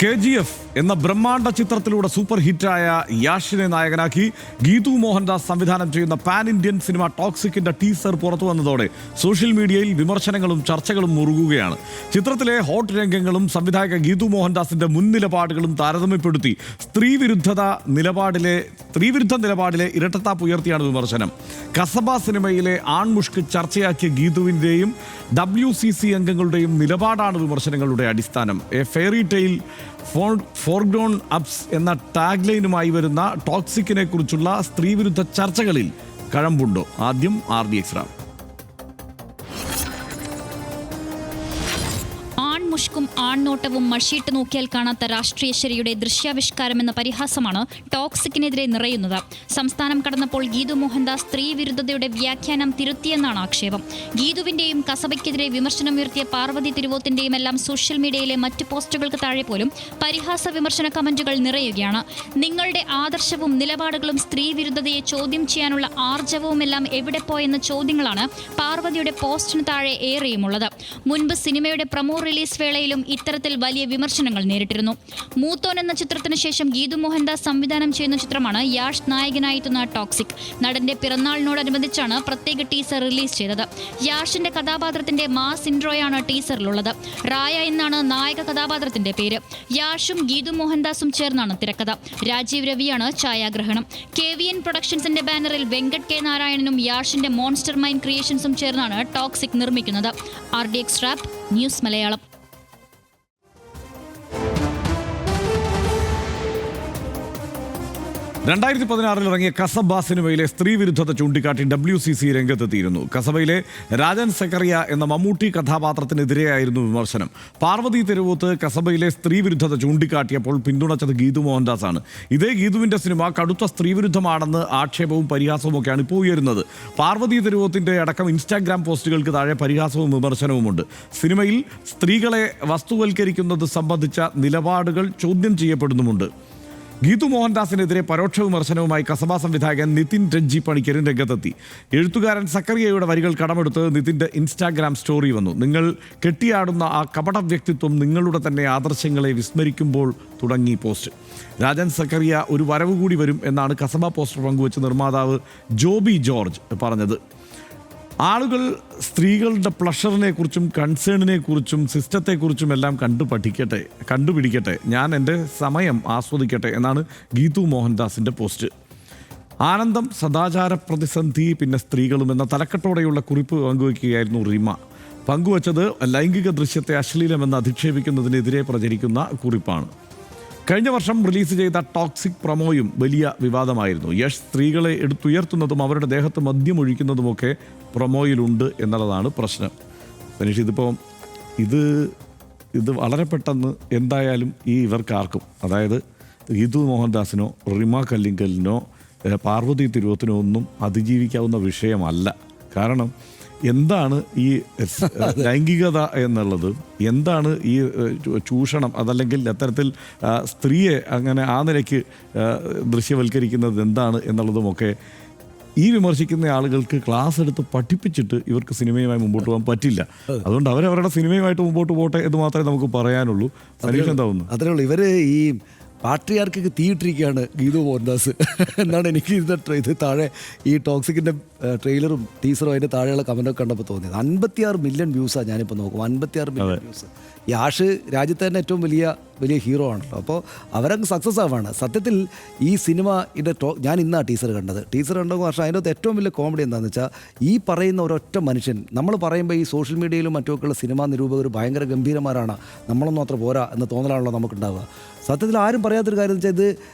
KGF എന്ന ബ്രഹ്മാണ്ഡ ചിത്രത്തിലൂടെ super ഹിറ്റായ യാഷിനെ നായകനാക്കി ഗീതു മോഹൻദാസ് സംവിധാനം ചെയ്യുന്ന പാൻ ഇന്ത്യൻ സിനിമ ടോക്സിക്കിന്റെ ടീസർ പുറത്തു വന്നതോടെ സോഷ്യൽ മീഡിയയിൽ വിമർശനങ്ങളും ചർച്ചകളും മുറുകുകയാണ്. ചിത്രത്തിലെ ഹോട്ട് രംഗങ്ങളും സംവിധായക ഗീതു മോഹൻദാസിന്റെ മുൻ നിലപാടുകളും താരതമ്യപ്പെടുത്തി സ്ത്രീവിരുദ്ധ നിലപാടിലെ ഇരട്ടത്താപ്പ് ഉയർത്തിയാണ് വിമർശനം. കസബ സിനിമയിലെ ആൺമുഷ്ക് ചർച്ചയാക്കിയ ഗീതുവിൻ്റെയും WCC അംഗങ്ങളുടെയും നിലപാടാണ് വിമർശനങ്ങളുടെ അടിസ്ഥാനം. എ ഫെയറി ടെയിൽ ഫോർഗ്രോൺ അപ്സ് എന്ന ടാഗ്ലൈനുമായി വരുന്ന ടോക്സിക്കിനെ കുറിച്ചുള്ള സ്ത്രീവിരുദ്ധ ചർച്ചകളിൽ കഴമ്പുണ്ടോ? ആദ്യം RDX റാം. മുഷ്കും ആൺനോട്ടവും മഷിയിട്ട് നോക്കിയാൽ കാണാത്ത രാഷ്ട്രീയ ശരിയുടെ ദൃശ്യാവിഷ്കാരമെന്ന പരിഹാസമാണ് ടോക്സിക്കിനെതിരെ നിറയുന്നത്. സംസ്ഥാനം കടന്നപ്പോൾ ഗീതു മോഹൻദാസ് സ്ത്രീ വിരുദ്ധതയുടെ വ്യാഖ്യാനം തിരുത്തിയെന്നാണ് ആക്ഷേപം. ഗീതുവിന്റെയും കസബയ്ക്കെതിരെ വിമർശനമുയർത്തിയ പാർവതി തിരുവോത്തിന്റെയും എല്ലാം സോഷ്യൽ മീഡിയയിലെ മറ്റ് പോസ്റ്റുകൾക്ക് താഴെ പോലും പരിഹാസ വിമർശന കമന്റുകൾ നിറയുകയാണ്. നിങ്ങളുടെ ആദർശവും നിലപാടുകളും സ്ത്രീ വിരുദ്ധതയെ ചോദ്യം ചെയ്യാനുള്ള ആർജവവുമെല്ലാം എവിടെ പോയെന്ന ചോദ്യങ്ങളാണ് പാർവതിയുടെ പോസ്റ്റിന് താഴെ ഏറെയുമുള്ളത്. മുൻപ് സിനിമയുടെ പ്രമോ റിലീസ് വേളയിലും ഇത്തരത്തിൽ വലിയ വിമർശനങ്ങൾ നേരിട്ടിരുന്നു. മൂത്തോൻ എന്ന ചിത്രത്തിന് ശേഷം ഗീതു മോഹൻദാസ് സംവിധാനം ചെയ്യുന്ന ചിത്രമാണ് യാഷ് നായകനായെത്തുന്ന ടോക്സിക്. നടന്റെ പിറന്നാളിനോടനുബന്ധിച്ചാണ് പ്രത്യേക ടീസർ റിലീസ് ചെയ്തത്. യാഷിന്റെ കഥാപാത്രത്തിന്റെ മാസ് ഇൻട്രോയാണ് ടീസറിലുള്ളത്. റായ എന്നാണ് നായക കഥാപാത്രത്തിന്റെ പേര്. യാഷും ഗീതു മോഹൻദാസും ചേർന്നാണ് തിരക്കഥ. രാജീവ് രവിയാണ് ഛായാഗ്രഹണം. KVN പ്രൊഡക്ഷൻസിന്റെ ബാനറിൽ വെങ്കട് K നാരായണനും യാഷിന്റെ മോൺസ്റ്റർ മൈൻഡ് ക്രിയേഷൻസും ചേർന്നാണ് ടോക്സിക് നിർമ്മിക്കുന്നത്. RDX rap, news Malayalam. 2016 ഇറങ്ങിയ കസബ സിനിമയിലെ സ്ത്രീവിരുദ്ധത ചൂണ്ടിക്കാട്ടി WCC രംഗത്തെത്തിയിരുന്നു. കസബയിലെ രാജൻ സെക്കറിയ എന്ന മമ്മൂട്ടി കഥാപാത്രത്തിനെതിരെയായിരുന്നു വിമർശനം. പാർവതി തിരുവോത്ത് കസബയിലെ സ്ത്രീവിരുദ്ധത ചൂണ്ടിക്കാട്ടിയപ്പോൾ പിന്തുണച്ചത് ഗീതു മോഹൻദാസ് ആണ്. ഇതേ ഗീതുവിന്റെ സിനിമ കടുത്ത സ്ത്രീവിരുദ്ധമാണെന്ന് ആക്ഷേപവും പരിഹാസവും ഒക്കെയാണ് ഇപ്പോൾ ഉയരുന്നത്. പാർവതി തിരുവോത്തിന്റെ അടക്കം ഇൻസ്റ്റാഗ്രാം പോസ്റ്റുകൾക്ക് താഴെ പരിഹാസവും വിമർശനവുമുണ്ട്. സിനിമയിൽ സ്ത്രീകളെ വസ്തുവൽക്കരിക്കുന്നത് സംബന്ധിച്ച നിലപാടുകൾ ചോദ്യം ചെയ്യപ്പെടുന്നുമുണ്ട്. ഗീതു മോഹൻദാസിനെതിരെ പരോക്ഷ വിമർശനവുമായി കസബ സംവിധായകൻ നിതിൻ രഞ്ജി പണിക്കരും രംഗത്തെത്തി. എഴുത്തുകാരൻ സക്കറിയയുടെ വരികൾ കടമെടുത്ത് നിതിൻ്റെ ഇൻസ്റ്റാഗ്രാം സ്റ്റോറി വന്നു. നിങ്ങൾ കെട്ടിയാടുന്ന ആ കപട വ്യക്തിത്വം നിങ്ങളുടെ തന്നെ ആദർശങ്ങളെ വിസ്മരിക്കുമ്പോൾ തുടങ്ങി പോസ്റ്റ്. രാജൻ സക്കറിയ ഒരു വരവ് കൂടി വരും എന്നാണ് കസബ പോസ്റ്റർ പങ്കുവച്ച് നിർമ്മാതാവ് ജോബി ജോർജ് പറഞ്ഞത്. ആളുകൾ സ്ത്രീകളുടെ പ്ലഷറിനെ കുറിച്ചും കൺസേണിനെ കുറിച്ചും സിസ്റ്റത്തെക്കുറിച്ചും എല്ലാം കണ്ടുപിടിക്കട്ടെ, ഞാൻ എൻ്റെ സമയം ആസ്വദിക്കട്ടെ എന്നാണ് ഗീതു മോഹൻദാസിൻ്റെ പോസ്റ്റ്. ആനന്ദം, സദാചാര പ്രതിസന്ധി, പിന്നെ സ്ത്രീകളും എന്ന തലക്കെട്ടോടെയുള്ള കുറിപ്പ് പങ്കുവയ്ക്കുകയായിരുന്നു റിമ. പങ്കുവച്ചത് ലൈംഗിക ദൃശ്യത്തെ അശ്ലീലമെന്ന് അധിക്ഷേപിക്കുന്നതിനെതിരെ പ്രചരിക്കുന്ന കുറിപ്പാണ്. കഴിഞ്ഞ വർഷം റിലീസ് ചെയ്ത ടോക്സിക് പ്രൊമോയും വലിയ വിവാദമായിരുന്നു. യഷ് സ്ത്രീകളെ എടുത്തുയർത്തുന്നതും അവരുടെ ദേഹത്ത് മദ്യം ഒഴിക്കുന്നതുമൊക്കെ പ്രൊമോയിലുണ്ട് എന്നുള്ളതാണ് പ്രശ്നം. മനീഷ്, ഇത് വളരെ പെട്ടെന്ന് എന്തായാലും ഇവർക്കാർക്കും, അതായത് ഗീതു മോഹൻദാസിനോ റിമ കല്ലിങ്കലിനോ പാർവതി തിരുവോത്തിനോ ഒന്നും അതിജീവിക്കാവുന്ന വിഷയമല്ല. കാരണം എന്താണ് ഈ ലൈംഗികത എന്നുള്ളത്, എന്താണ് ഈ ചൂഷണം, അതല്ലെങ്കിൽ അത്തരത്തിൽ സ്ത്രീയെ അങ്ങനെ ആ നിലയ്ക്ക് ദൃശ്യവൽക്കരിക്കുന്നത് എന്താണ് എന്നുള്ളതുമൊക്കെ ഈ വിമർശിക്കുന്ന ആളുകൾക്ക് ക്ലാസ് എടുത്ത് പഠിപ്പിച്ചിട്ട് ഇവർക്ക് സിനിമയുമായി മുമ്പോട്ട് പോകാൻ പറ്റില്ല. അതുകൊണ്ട് അവരവരുടെ സിനിമയുമായിട്ട് മുമ്പോട്ട് പോട്ടെ എന്ന് മാത്രമേ നമുക്ക് പറയാനുള്ളൂ. സനീഷ് എന്താ തോന്നുന്നു? അത്രേ ഉള്ളൂ. ഇവർ ഈ പാട്രിയാർക്കൊക്കെ തീയിട്ടിരിക്കുകയാണ് ഗീതു മോഹൻദാസ് എന്നാണ് എനിക്ക് ഇത് താഴെ ഈ ടോക്സിക്കിൻ്റെ ട്രെയിലറും ടീസറും അതിൻ്റെ താഴെയുള്ള കമൻറ്റൊക്കെ കണ്ടപ്പോൾ തോന്നിയത്. 56 മില്യൺ വ്യൂസാണ് ഞാനിപ്പോൾ നോക്കും. 56 മില്യൺ വ്യൂസ്. യാഷ് രാജ്യത്തെ തന്നെ ഏറ്റവും വലിയ ഹീറോ ആണല്ലോ. അപ്പോൾ അവരങ്ങ് സക്സസ് ആവാണ്. സത്യത്തിൽ ഈ സിനിമയുടെ ഞാൻ ഇന്നാണ് ടീസർ കണ്ടത്. ടീസർ കണ്ടപ്പോൾ പക്ഷേ അതിനകത്ത് ഏറ്റവും വലിയ കോമഡി എന്താണെന്ന് വെച്ചാൽ ഈ പറയുന്ന ഒരൊറ്റ മനുഷ്യൻ, നമ്മൾ പറയുമ്പോൾ ഈ സോഷ്യൽ മീഡിയയിലും മറ്റുമൊക്കെയുള്ള സിനിമാ നിരൂപകർ ഭയങ്കര ഗംഭീരന്മാരാണ്, നമ്മളൊന്നും അത്ര പോരാ എന്ന തോന്നലാണല്ലോ നമുക്കുണ്ടാവുക. സത്യത്തിൽ ആരും പറയാത്തൊരു കാര്യം എന്ന് വെച്ചാൽ ഇത്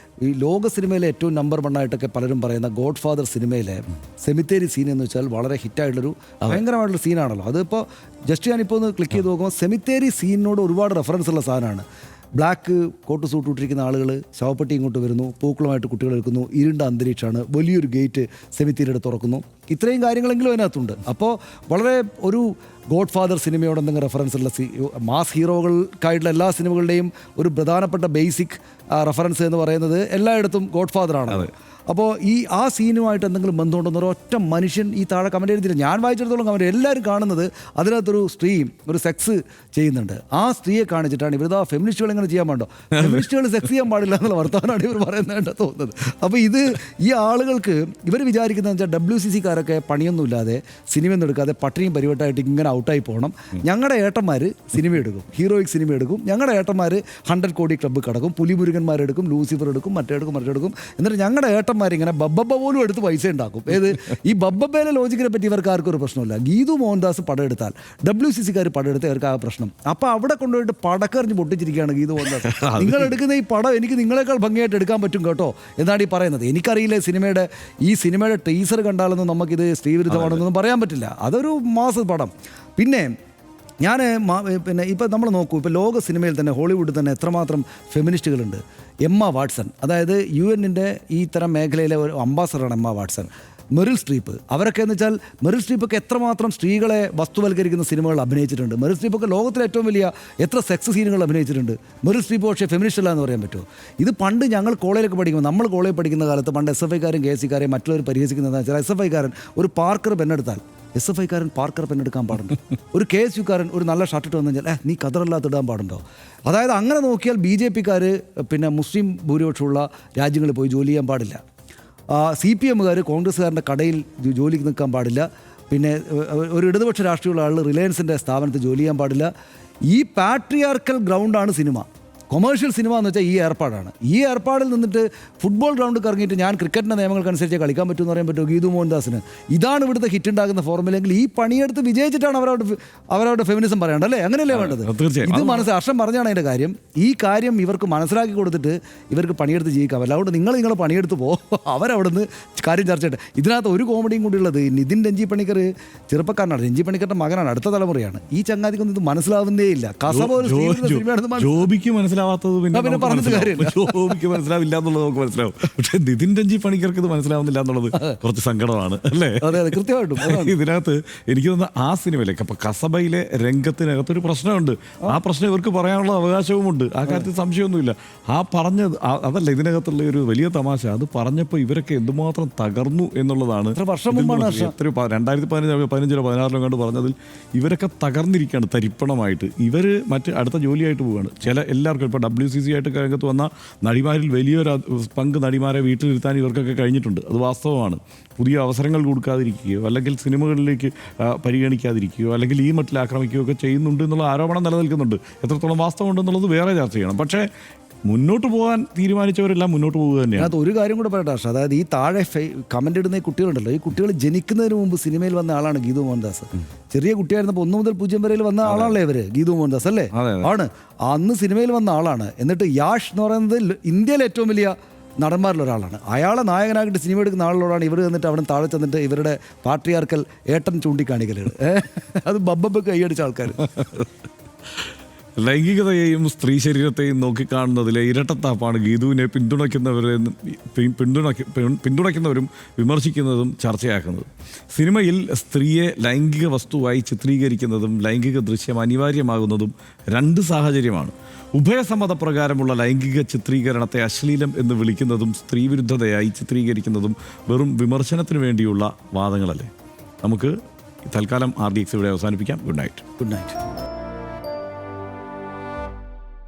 ഈ ലോക സിനിമയിലെ ഏറ്റവും നമ്പർ 1 ആയിട്ടൊക്കെ പലരും പറയുന്ന ഗോഡ് ഫാദർ സിനിമയിലെ സെമിത്തേരി സീൻ എന്ന് വെച്ചാൽ വളരെ ഹിറ്റായിട്ടുള്ളൊരു ഭയങ്കരമായിട്ടുള്ള സീനാണല്ലോ. അതിപ്പോൾ ജസ്റ്റ് ഞാനിപ്പോൾ ഒന്ന് ക്ലിക്ക് ചെയ്ത് നോക്കുമ്പോൾ സെമിത്തേരി സീനിനോട് ഒരുപാട് റെഫറൻസ് ഉള്ള സാധനമാണ്. ബ്ലാക്ക് കോട്ട് സൂട്ട് ഇട്ടിരിക്കുന്ന ആളുകൾ ശവപ്പെട്ടി ഇങ്ങോട്ട് വരുന്നു, പൂക്കളുമായിട്ട് കുട്ടികൾ എടുക്കുന്നു, ഇരുണ്ട അന്തരീക്ഷമാണ്, വലിയൊരു ഗേറ്റ് സെമിത്തേരിയുടെ തുറക്കുന്നു. ഇത്രയും കാര്യങ്ങളെങ്കിലും അതിനകത്തുണ്ട്. അപ്പോൾ വളരെ ഒരു ഗോഡ് ഫാദർ സിനിമയോട് എന്തെങ്കിലും റെഫറൻസ് ഉള്ള മാസ് ഹീറോകൾക്കായിട്ടുള്ള എല്ലാ സിനിമകളുടെയും ഒരു പ്രധാനപ്പെട്ട ബേസിക് റെഫറൻസ് എന്ന് പറയുന്നത് എല്ലായിടത്തും ഗോഡ് ഫാദറാണ്. അപ്പോൾ ആ സീനുമായിട്ട് എന്തെങ്കിലും ബന്ധമുണ്ടെന്ന് ഒരൊറ്റ മനുഷ്യൻ ഈ താഴെ കമൻറ്റ് എഴുതിയില്ല. ഞാൻ വായിച്ചിടത്തോളം കമൻറ്റ് എല്ലാവരും കാണുന്നത് അതിനകത്തൊരു സ്ത്രീയും ഒരു സെക്സ് ചെയ്യുന്നുണ്ട്. ആ സ്ത്രീയെ കാണിച്ചിട്ടാണ് ഇവരിതാ ഫെമിനിസ്റ്റുകൾ എങ്ങനെ ചെയ്യാൻ പാടോ, ഫെമിനിസ്റ്റുകൾ സെക്സ് ചെയ്യാൻ പാടില്ല എന്നുള്ള വർത്തമാനമാണ് ഇവർ പറയുന്നതായിട്ട് തോന്നുന്നത്. അപ്പോൾ ഈ ആളുകൾക്ക് ഇവർ വിചാരിക്കുന്നത് വെച്ചാൽ WCCക്കാരൊക്കെ പണിയൊന്നുമില്ലാതെ സിനിമയൊന്നും എടുക്കാതെ പട്ടിണിയും പരിവട്ടമായിട്ട് ഇങ്ങനെ ഔട്ടായി പോകണം. ഞങ്ങളുടെ ഏട്ടന്മാർ സിനിമ എടുക്കും, ഹീറോയിക് സിനിമ എടുക്കും, ഞങ്ങളുടെ ഏട്ടന്മാർ 100 കോടി ക്ലബ്ബ് കിടക്കും, പുലിമുരുകന്മാരെടുക്കും, ലൂസിഫർ എടുക്കും, മറ്റെടുക്കും. എന്നിട്ട് ഞങ്ങളുടെ ഏട്ടന്മാർ ഇങ്ങനെ ബബ്ബ പോലും എടുത്ത് പൈസ ഉണ്ടാക്കും. ഈ ബബ്ബയുടെ ലോജിക്കിനെ പറ്റി ഇവർക്ക് ആർക്കും ഒരു പ്രശ്നമില്ല. ഗീതു മോഹൻദാസ് പടം എടുത്താൽ WCCക്കാർ പടം എടുത്താൽ ഇവർക്ക് ആ പ്രശ്നം. അപ്പോൾ അവിടെ കൊണ്ടുപോയിട്ട് പടക്കറിഞ്ഞ് പൊട്ടിച്ചിരിക്കുകയാണ് ഗീതു മോഹൻദാസ്. നിങ്ങൾ എടുക്കുന്ന ഈ പടം എനിക്ക് നിങ്ങളെക്കാൾ ഭംഗിയായിട്ട് എടുക്കാൻ പറ്റും കേട്ടോ എന്നാണ് ഈ പറയുന്നത്. എനിക്കറിയില്ല ഈ സിനിമയുടെ ടീസർ കണ്ടാലൊന്നും നമുക്കിത് സ്ത്രീവിരുദ്ധമാണെന്നൊന്നും പറയാൻ പറ്റില്ല. അതൊരു മാസ് പടം. പിന്നെ ഇപ്പം നമ്മൾ നോക്കൂ, ഇപ്പോൾ ലോക സിനിമയിൽ തന്നെ ഹോളിവുഡിൽ തന്നെ എത്രമാത്രം ഫെമിനിസ്റ്റുകളുണ്ട്. എമ്മ വാട്സൺ, അതായത് UN-ൻ്റെ ഈ തരം മേഖലയിലെ ഒരു അംബാസഡറാണ് എമ്മ വാട്സൺ. മെറിൽ സ്ട്രീപ്പ്, അവരൊക്കെ എന്ന് വെച്ചാൽ മെറിൽ സ്ട്രീപ്പൊക്കെ എത്രമാത്രം സ്ത്രീകളെ വസ്തുവൽക്കരിക്കുന്ന സിനിമകൾ അഭിനയിച്ചിട്ടുണ്ട്. മെറിൽ സ്ട്രീപ്പൊക്കെ ലോകത്തിലെ ഏറ്റവും വലിയ എത്ര സെക്സ് സീനുകൾ അഭിനയിച്ചിട്ടുണ്ട്. മെറിൽ സ്ട്രീപ്പ് പക്ഷേ ഫെമിനിസ്റ്റ് അല്ല എന്ന് പറയാൻ പറ്റുമോ? ഇത് പണ്ട് ഞങ്ങൾ കോളേജിലൊക്കെ പഠിക്കുമ്പോൾ, നമ്മൾ കോളേജിൽ പഠിക്കുന്ന കാലത്ത് പണ്ട് SFIക്കാരും KSCക്കാരെയും മറ്റുള്ളവർ പരിഹസിക്കുന്നതെന്ന് വെച്ചാൽ SFIക്കാരൻ ഒരു പാർക്കർ പെണ്ണെടുത്താൽ SFIക്കാരൻ പാർക്കർ പെണ്ണെടുക്കാൻ പാടുണ്ടോ? ഒരു KSUക്കാരൻ ഒരു നല്ല ഷർട്ടിട്ട് വന്നു കഴിഞ്ഞാൽ നീ കതറില്ലാത്ത ഇടാൻ പാടുണ്ടോ? അതായത് അങ്ങനെ നോക്കിയാൽ BJPക്കാർ പിന്നെ മുസ്ലിം ഭൂരിപക്ഷമുള്ള രാജ്യങ്ങളിൽ പോയി ജോലി ചെയ്യാൻ പാടില്ല. CPMകാർ കോൺഗ്രസ്സുകാരൻ്റെ കടയിൽ ജോലിക്ക് നിൽക്കാൻ പാടില്ല. പിന്നെ ഒരു ഇടതുപക്ഷ രാഷ്ട്രീയമുള്ള ആൾ റിലയൻസിൻ്റെ സ്ഥാപനത്തിൽ ജോലി ചെയ്യാൻ പാടില്ല. ഈ പാട്രിയാർക്കൽ ഗ്രൗണ്ടാണ് സിനിമ. കൊമേഴ്ഷ്യൽ സിനിമ എന്ന് വെച്ചാൽ ഈ ഏർപ്പാടാണ്. ഈ ഏർപ്പാടിൽ നിന്നിട്ട് ഫുട്ബോൾ ഗ്രൗണ്ടിൽ കറങ്ങിയിട്ട് ഞാൻ ക്രിക്കറ്റിൻ്റെ നിയമങ്ങൾക്കനുസരിച്ച് കളിക്കാൻ പറ്റുമെന്ന് പറയാൻ പറ്റുമോ ഗീതു മോഹൻദാസിന്? ഇതാണ് ഇവിടുത്തെ ഹിറ്റ് ഉണ്ടാക്കുന്ന ഫോർമുലെങ്കിൽ ഈ പണിയെടുത്ത് വിജയിച്ചിട്ടാണ് അവരവരുടെ ഫെമിനിസം പറയേണ്ടത്, അല്ലേ? അങ്ങനെയല്ലേ വേണ്ടത്? ഇത് ഹർഷം പറഞ്ഞാണ് അതിൻ്റെ കാര്യം. ഈ കാര്യം ഇവർക്ക് മനസ്സിലാക്കി കൊടുത്തിട്ട് ഇവർക്ക് പണിയെടുത്ത് ജീവിക്കാം. അതുകൊണ്ട് നിങ്ങൾ പണിയെടുത്ത് അവരവിടെ നിന്ന് കാര്യം ചർച്ച ചെയ്യട്ടെ. ഇതിനകത്ത് ഒരു കോമഡിയും കൂടി ഉള്ളത്, നിതിൻ രഞ്ജി പണിക്കർ ചെറുപ്പക്കാരനാണ്, രഞ്ജി പണിക്കരുടെ മകനാണ്, അടുത്ത തലമുറയാണ്. ഈ ചങ്ങാതിക്കൊന്നും ഇത് മനസ്സിലാവുന്നേ ഇല്ല. കസബ ഒരു സിനിമയാണെന്ന് ജോബിക്ക് മനസ്സിലാവില്ല എന്നുള്ളത് നമുക്ക് മനസ്സിലാവും. പക്ഷെ നിതിൻ രഞ്ജി പണിക്കർക്ക് ഇത് മനസ്സിലാവുന്നില്ല എന്നുള്ളത് കുറച്ച് സങ്കടമാണ്, അല്ലേ? അതെ, കൃത്യമായിട്ടും. ഇതിനകത്ത് എനിക്ക് തോന്നുന്ന ആ സിനിമയിലേക്ക് അപ്പൊ കസബയിലെ രംഗത്തിനകത്തൊരു പ്രശ്നമുണ്ട്. ആ പ്രശ്നം ഇവർക്ക് പറയാനുള്ള അവകാശവുമുണ്ട്, ആ കാര്യത്തിൽ സംശയമൊന്നുമില്ല. ആ പറഞ്ഞത് അതല്ല ഇതിനകത്തുള്ള ഒരു വലിയ തമാശ. അത് പറഞ്ഞപ്പോൾ ഇവരൊക്കെ എന്തുമാത്രം തകർന്നു എന്നുള്ളതാണ്. വർഷം മുമ്പാണ് 2015 16 കണ്ട് പറഞ്ഞതിൽ ഇവരൊക്കെ തകർന്നിരിക്കുകയാണ് തരിപ്പണമായിട്ട്. ഇവർ അടുത്ത ജോലിയായിട്ട് പോവുകയാണ്. എല്ലാവർക്കും ഇപ്പോൾ WCC ആയിട്ട് രംഗത്ത് വന്ന നടിമാരിൽ വലിയൊരു പങ്ക് നടിമാരെ വീട്ടിലിരുത്താൻ ഇവർക്കൊക്കെ കഴിഞ്ഞിട്ടുണ്ട്. അത് വാസ്തവമാണ്. പുതിയ അവസരങ്ങൾ കൊടുക്കാതിരിക്കുകയോ അല്ലെങ്കിൽ സിനിമകളിലേക്ക് പരിഗണിക്കാതിരിക്കുകയോ അല്ലെങ്കിൽ ഈ മട്ടിൽ ആക്രമിക്കുകയോ ഒക്കെ ചെയ്യുന്നുണ്ട് എന്നുള്ള ആരോപണം നിലനിൽക്കുന്നുണ്ട്. എത്രത്തോളം വാസ്തവം ഉണ്ടെന്നുള്ളത് വേറെ ചർച്ച ചെയ്യണം. പക്ഷേ മുന്നോട്ട് പോകാൻ തീരുമാനിച്ചവരെല്ലാം മുന്നോട്ട് പോകുക തന്നെയാണ്. അത് ഒരു കാര്യം കൂടെ പറയട്ടെ ഹർഷ, അതായത് ഈ താഴെ കമൻ്റ് ഇടുന്ന ഈ കുട്ടികളുണ്ടല്ലോ, ഈ കുട്ടികൾ ജനിക്കുന്നതിന് മുമ്പ് സിനിമയിൽ വന്ന ആളാണ് ഗീതു മോഹൻദാസ്. ചെറിയ കുട്ടിയായിരുന്നപ്പോൾ 1 മുതൽ 0 വരെയിൽ വന്ന ആളാണല്ലേ ഇവര്, ഗീതു മോഹൻദാസ് അല്ലേ? ആണ്. അന്ന് സിനിമയിൽ വന്ന ആളാണ്. എന്നിട്ട് യാഷ് എന്ന് പറയുന്നത് ഇന്ത്യയിലെ ഏറ്റവും വലിയ നടന്മാരിലൊരാളാണ്. അയാളെ നായകനായിട്ട് സിനിമ എടുക്കുന്ന ആളിലോടാണ് ഇവർ എന്നിട്ട് അവിടെ താഴെ ചെന്നിട്ട് ഇവരുടെ പാട്രിയാർക്കൽ ഏട്ടൻ ചൂണ്ടിക്കാണിക്കലുകൾ. അത് ബബ്ബ കൈയടിച്ച ആൾക്കാർ. ലൈംഗികതയെയും സ്ത്രീ ശരീരത്തെയും നോക്കിക്കാണുന്നതിലെ ഇരട്ടത്താപ്പാണ് ഗീതുവിനെ പിന്തുണയ്ക്കുന്നവരും വിമർശിക്കുന്നതും ചർച്ചയാക്കുന്നത്. സിനിമയിൽ സ്ത്രീയെ ലൈംഗിക വസ്തുവായി ചിത്രീകരിക്കുന്നതും ലൈംഗിക ദൃശ്യം അനിവാര്യമാകുന്നതും 2 സാഹചര്യമാണ്. ഉഭയസമ്മതപ്രകാരമുള്ള ലൈംഗിക ചിത്രീകരണത്തെ അശ്ലീലം എന്ന് വിളിക്കുന്നതും സ്ത്രീവിരുദ്ധതയായി ചിത്രീകരിക്കുന്നതും വെറും വിമർശനത്തിന് വേണ്ടിയുള്ള വാദങ്ങളല്ലേ? നമുക്ക് തൽക്കാലം RDX ഇവിടെ അവസാനിപ്പിക്കാം. Good night.